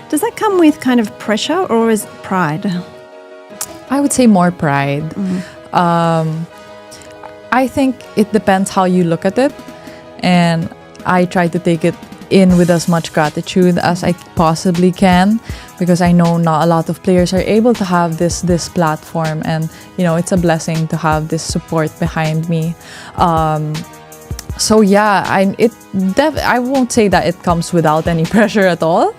Does that come with kind of pressure or is it pride? I would say more pride. I think it depends how you look at it. And I try to take it in with as much gratitude as I possibly can, because I know not a lot of players are able to have this platform, and it's a blessing to have this support behind me. So yeah, I won't say that it comes without any pressure at all.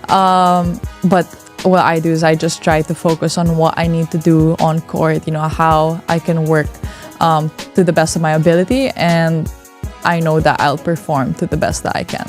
But what I do is I just try to focus on what I need to do on court, how I can work to the best of my ability, and I know that I'll perform to the best that I can.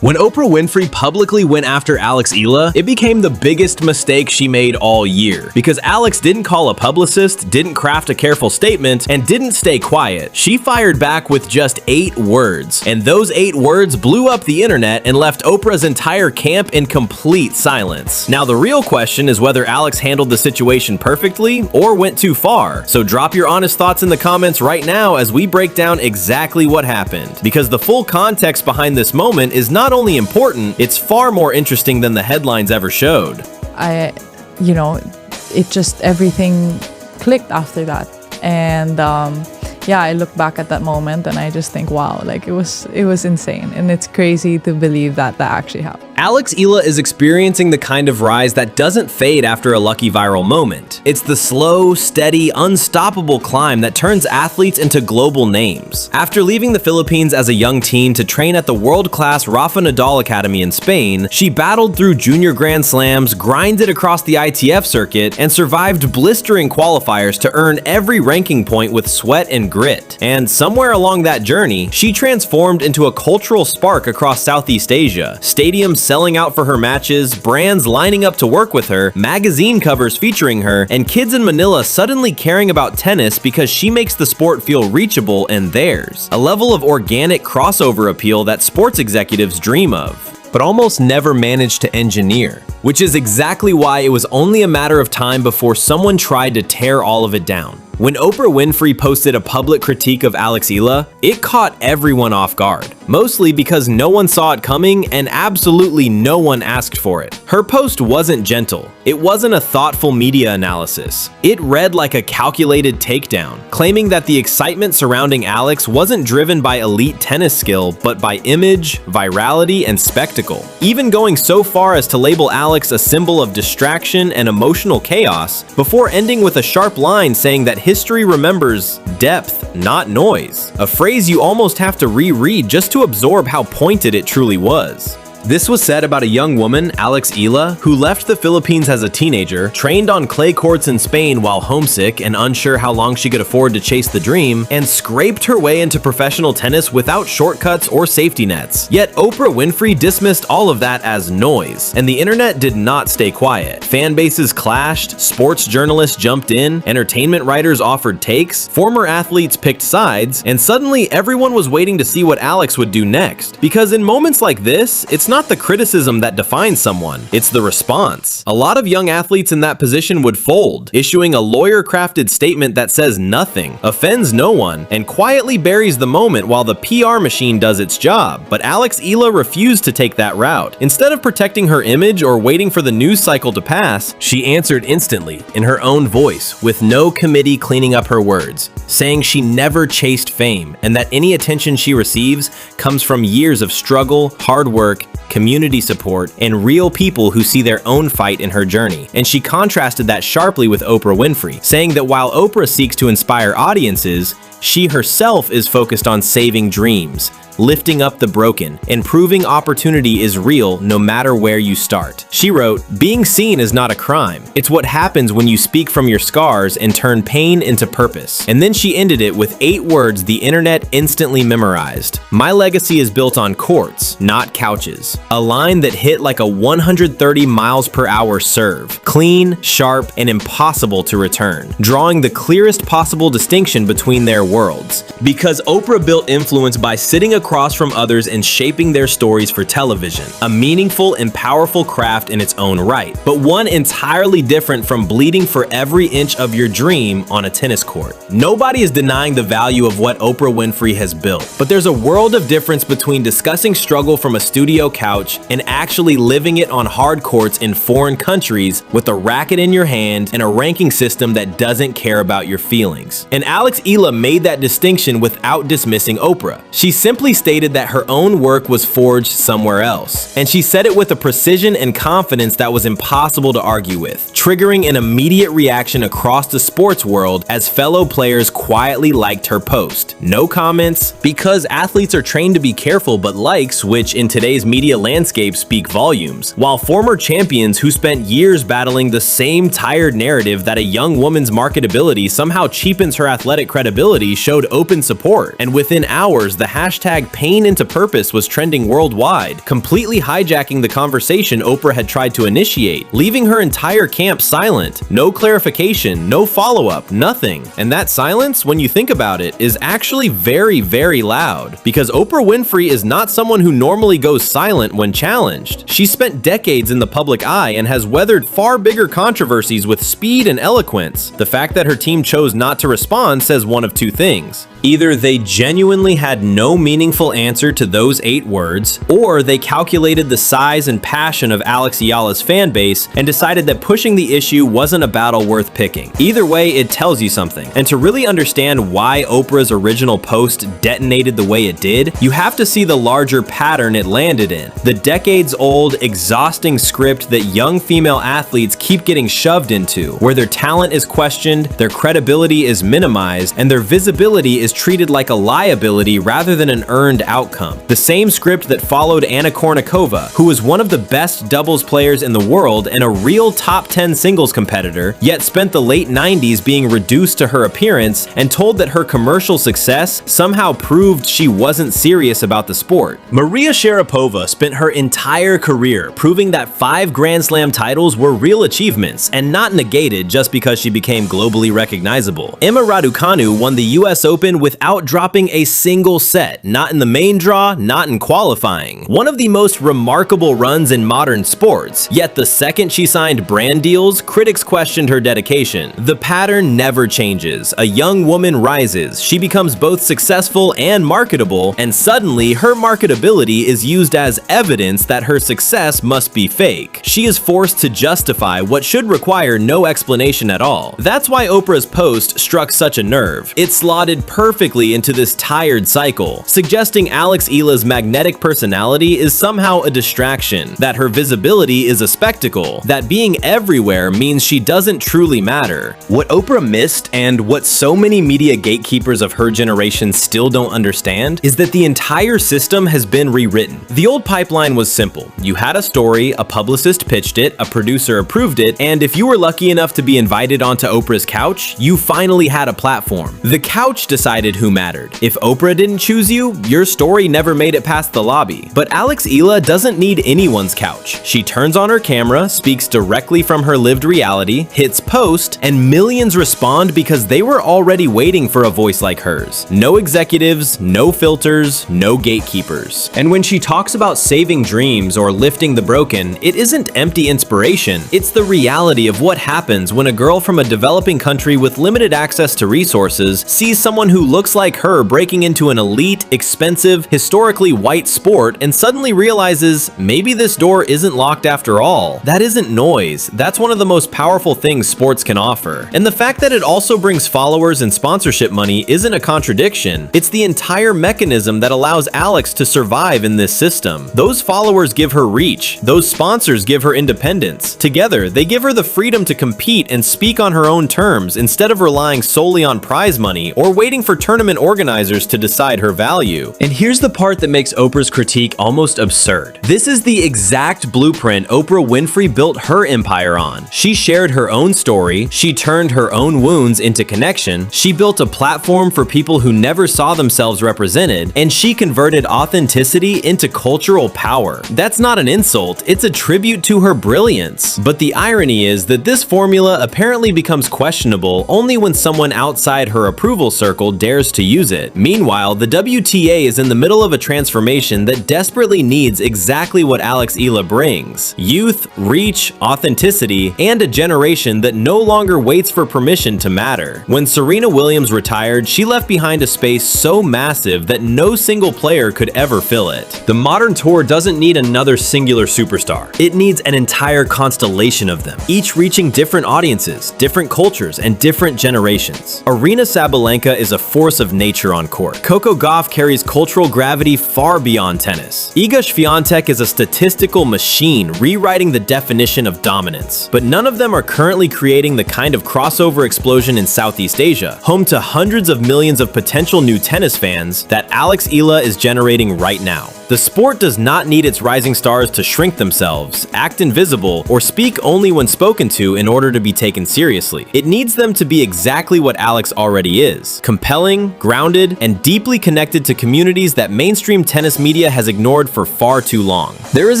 When Oprah Winfrey publicly went after Alex Eala, it became the biggest mistake she made all year. Because Alex didn't call a publicist, didn't craft a careful statement, and didn't stay quiet. She fired back with just 8 words. And those 8 words blew up the internet and left Oprah's entire camp in complete silence. Now the real question is whether Alex handled the situation perfectly or went too far. So drop your honest thoughts in the comments right now as we break down exactly what happened. Because the full context behind this moment is not only important, it's far more interesting than the headlines ever showed. It just, everything clicked after that. And I look back at that moment and I just think, wow, like it was insane. And it's crazy to believe that actually happened. Alex Eala is experiencing the kind of rise that doesn't fade after a lucky viral moment. It's the slow, steady, unstoppable climb that turns athletes into global names. After leaving the Philippines as a young teen to train at the world-class Rafa Nadal Academy in Spain, she battled through junior Grand Slams, grinded across the ITF circuit, and survived blistering qualifiers to earn every ranking point with sweat and grit. And somewhere along that journey, she transformed into a cultural spark across Southeast Asia. Stadiums selling out for her matches, brands lining up to work with her, magazine covers featuring her, and kids in Manila suddenly caring about tennis because she makes the sport feel reachable and theirs. A level of organic crossover appeal that sports executives dream of, but almost never managed to engineer. Which is exactly why it was only a matter of time before someone tried to tear all of it down. When Oprah Winfrey posted a public critique of Alex Eala, it caught everyone off guard, mostly because no one saw it coming and absolutely no one asked for it. Her post wasn't gentle. It wasn't a thoughtful media analysis. It read like a calculated takedown, claiming that the excitement surrounding Alex wasn't driven by elite tennis skill, but by image, virality, and spectacle. Even going so far as to label Alex a symbol of distraction and emotional chaos, before ending with a sharp line saying that history remembers depth, not noise. A phrase you almost have to reread just to absorb how pointed it truly was. This was said about a young woman, Alex Eala, who left the Philippines as a teenager, trained on clay courts in Spain while homesick and unsure how long she could afford to chase the dream, and scraped her way into professional tennis without shortcuts or safety nets. Yet Oprah Winfrey dismissed all of that as noise, and the internet did not stay quiet. Fan bases clashed, sports journalists jumped in, entertainment writers offered takes, former athletes picked sides, and suddenly everyone was waiting to see what Alex would do next. Because in moments like this, it's not the criticism that defines someone, it's the response. A lot of young athletes in that position would fold, issuing a lawyer-crafted statement that says nothing, offends no one, and quietly buries the moment while the PR machine does its job. But Alex Eala refused to take that route. Instead of protecting her image or waiting for the news cycle to pass, she answered instantly, in her own voice, with no committee cleaning up her words, saying she never chased fame, and that any attention she receives comes from years of struggle, hard work, community support, and real people who see their own fight in her journey. And she contrasted that sharply with Oprah Winfrey, saying that while Oprah seeks to inspire audiences, she herself is focused on saving dreams, lifting up the broken, and proving opportunity is real no matter where you start. She wrote, "Being seen is not a crime. It's what happens when you speak from your scars and turn pain into purpose." And then she ended it with 8 words the internet instantly memorized. "My legacy is built on courts, not couches." A line that hit like a 130 miles per hour serve. Clean, sharp, and impossible to return, drawing the clearest possible distinction between their worlds. Because Oprah built influence by sitting across from others and shaping their stories for television. A meaningful and powerful craft in its own right, but one entirely different from bleeding for every inch of your dream on a tennis court. Nobody is denying the value of what Oprah Winfrey has built, but there's a world of difference between discussing struggle from a studio couch and actually living it on hard courts in foreign countries with a racket in your hand and a ranking system that doesn't care about your feelings. And Alex Eala made that distinction without dismissing Oprah. She simply stated that her own work was forged somewhere else, and she said it with a precision and confidence that was impossible to argue with, triggering an immediate reaction across the sports world as fellow players quietly liked her post. No comments, because athletes are trained to be careful, but likes, which in today's media landscape speak volumes, while former champions who spent years battling the same tired narrative that a young woman's marketability somehow cheapens her athletic credibility showed open support. And within hours, the hashtag pain into purpose was trending worldwide, completely hijacking the conversation Oprah had tried to initiate, leaving her entire camp silent. No clarification, no follow-up, nothing. And that silence, when you think about it, is actually very, very loud, because Oprah Winfrey is not someone who normally goes silent when challenged. She spent decades in the public eye and has weathered far bigger controversies with speed and eloquence. The fact that her team chose not to respond says one of two things. Either they genuinely had no meaningful answer to those 8 words, or they calculated the size and passion of Alex Eala's fan base and decided that pushing the issue wasn't a battle worth picking. Either way, it tells you something. And to really understand why Oprah's original post detonated the way it did, you have to see the larger pattern it landed in. The decades-old, exhausting script that young female athletes keep getting shoved into, where their talent is questioned, their credibility is minimized, and their visibility is treated like a liability rather than an earned outcome. The same script that followed Anna Kournikova, who was one of the best doubles players in the world and a real top 10 singles competitor, yet spent the late 90s being reduced to her appearance and told that her commercial success somehow proved she wasn't serious about the sport. Maria Sharapova spent her entire career proving that 5 Grand Slam titles were real achievements and not negated just because she became globally recognizable. Emma Raducanu won the US Open without dropping a single set, not in the main draw, not in qualifying. One of the most remarkable runs in modern sports, yet the second she signed brand deals, critics questioned her dedication. The pattern never changes. A young woman rises, she becomes both successful and marketable, and suddenly her marketability is used as evidence that her success must be fake. She is forced to justify what should require no explanation at all. That's why Oprah's post struck such a nerve. It slotted perfectly into this tired cycle, suggesting Alex Eala's magnetic personality is somehow a distraction, that her visibility is a spectacle, that being everywhere means she doesn't truly matter. What Oprah missed, and what so many media gatekeepers of her generation still don't understand, is that the entire system has been rewritten. The old pipeline was simple. You had a story, a publicist pitched it, a producer approved it, and if you were lucky enough to be invited onto Oprah's couch, you finally had a platform. The couch decided who mattered. If Oprah didn't choose you, your story never made it past the lobby. But Alex Eala doesn't need anyone's couch. She turns on her camera, speaks directly from her lived reality, hits post, and millions respond because they were already waiting for a voice like hers. No executives, no filters, no gatekeepers. And when she talks about saving dreams or lifting the broken, it isn't empty inspiration. It's the reality of what happens when a girl from a developing country with limited access to resources sees someone who looks like her breaking into an elite, expensive, historically white sport and suddenly realizes maybe this door isn't locked after all. That isn't noise. That's one of the most powerful things sports can offer. And the fact that it also brings followers and sponsorship money isn't a contradiction. It's the entire mechanism that allows Alex to survive in this system. Those followers give her reach. Those sponsors give her independence. Together, they give her the freedom to compete and speak on her own terms instead of relying solely on prize money or waiting for tournament organizers to decide her value. And here's the part that makes Oprah's critique almost absurd. This is the exact blueprint Oprah Winfrey built her empire on. She shared her own story, she turned her own wounds into connection, she built a platform for people who never saw themselves represented, and she converted authenticity into cultural power. That's not an insult, it's a tribute to her brilliance. But the irony is that this formula apparently becomes questionable only when someone outside her approval circle dares to use it. Meanwhile, the WTA is in the middle of a transformation that desperately needs exactly what Alex Eala brings: youth, reach, authenticity, and a generation that no longer waits for permission to matter. When Serena Williams retired, she left behind a space so massive that no single player could ever fill it. The modern tour doesn't need another singular superstar. It needs an entire constellation of them, each reaching different audiences, different cultures, and different generations. Aryna Sabalenka is a force of nature on court. Coco Gauff carries cultural gravity far beyond tennis. Iga Swiatek is a statistical machine rewriting the definition of dominance. But none of them are currently creating the kind of crossover explosion in Southeast Asia, home to hundreds of millions of potential new tennis fans, that Alex Eala is generating right now. The sport does not need its rising stars to shrink themselves, act invisible, or speak only when spoken to in order to be taken seriously. It needs them to be exactly what Alex already is: compelling, grounded, and deeply connected to communities that mainstream tennis media has ignored for far too long. There is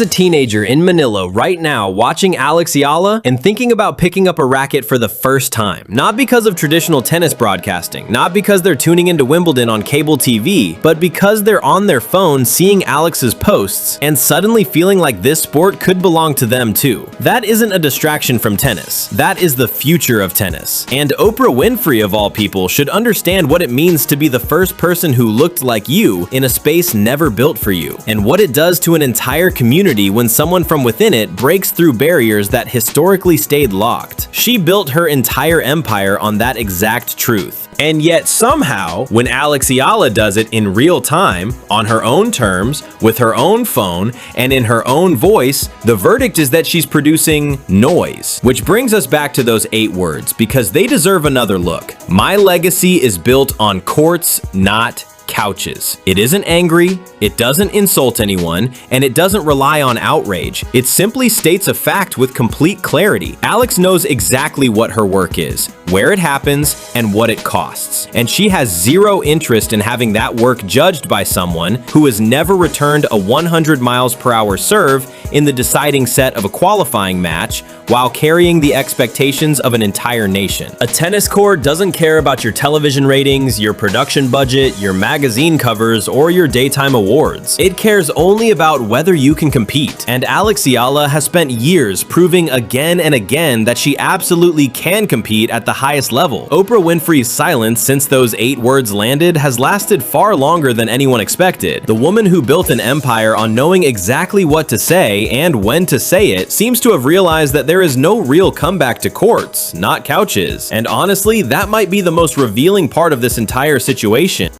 a teenager in Manila right now watching Alex Eala and thinking about picking up a racket for the first time. Not because of traditional tennis broadcasting, not because they're tuning into Wimbledon on cable TV, but because they're on their phone seeing Alex's posts and suddenly feeling like this sport could belong to them too. That isn't a distraction from tennis. That is the future of tennis. And Oprah Winfrey, of all people, should understand what it means to be the first person who looked like you in a space never built for you, and what it does to an entire community when someone from within it breaks through barriers that historically stayed locked. She built her entire empire on that exact truth. And yet somehow, when Alex Eala does it in real time, on her own terms, with her own phone, and in her own voice, the verdict is that she's producing noise. Which brings us back to those 8 words, because they deserve another look. My legacy is built on courts, not couches. It isn't angry, it doesn't insult anyone, and it doesn't rely on outrage. It simply states a fact with complete clarity. Alex knows exactly what her work is, where it happens, and what it costs. And she has zero interest in having that work judged by someone who has never returned a 100 miles per hour serve in the deciding set of a qualifying match while carrying the expectations of an entire nation. A tennis court doesn't care about your television ratings, your production budget, your magazine covers, or your daytime awards. It cares only about whether you can compete. And Alex Eala has spent years proving again and again that she absolutely can compete at the highest level. Oprah Winfrey's silence since those 8 words landed has lasted far longer than anyone expected. The woman who built an empire on knowing exactly what to say and when to say it seems to have realized that there is no real comeback to courts, not couches. And honestly, that might be the most revealing part of this entire situation.